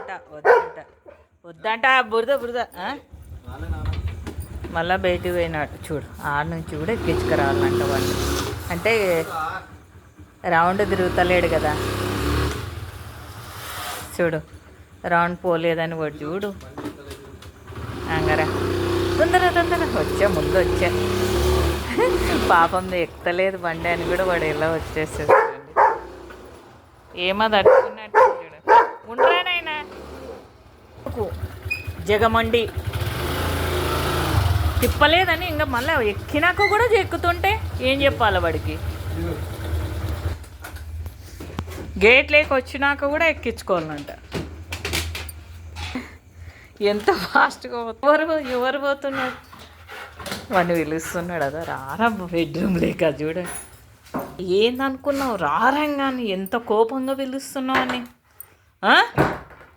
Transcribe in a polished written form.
వద్దంట వద్దంట వద్దంట బురద మళ్ళీ బయటికి పోయినాడు చూడు. ఆడ నుంచి కూడా ఎక్కించుకురావాలంట వాళ్ళు. అంటే రౌండ్ తిరుగుతలేడు కదా చూడు, రౌండ్ పోలేదని వాడు చూడు. అంగరా తొందర ముందు వచ్చా. పాపం ఎక్కలేదు బండి అని కూడా వాడు ఎలా వచ్చేసాడు. ఏమో తట్టుకున్నట్టు చూడు. ఉండరానైనా జగమండి తిప్పలేదని ఇంకా మళ్ళీ ఎక్కినాక కూడా ఎక్కుతుంటే ఏం చెప్పాలి వాడికి? గేట్ లేక వచ్చినాక కూడా ఎక్కించుకోవాలంట. ఎంత ఫాస్ట్గా ఎవరు పోతున్నారు? వాడిని పిలుస్తున్నాడు అదా, రారా బెడ్రూమ్ లేక చూడ. ఏందనుకున్నావు? రారంగాని ఎంత కోపంగా పిలుస్తున్నావు అని.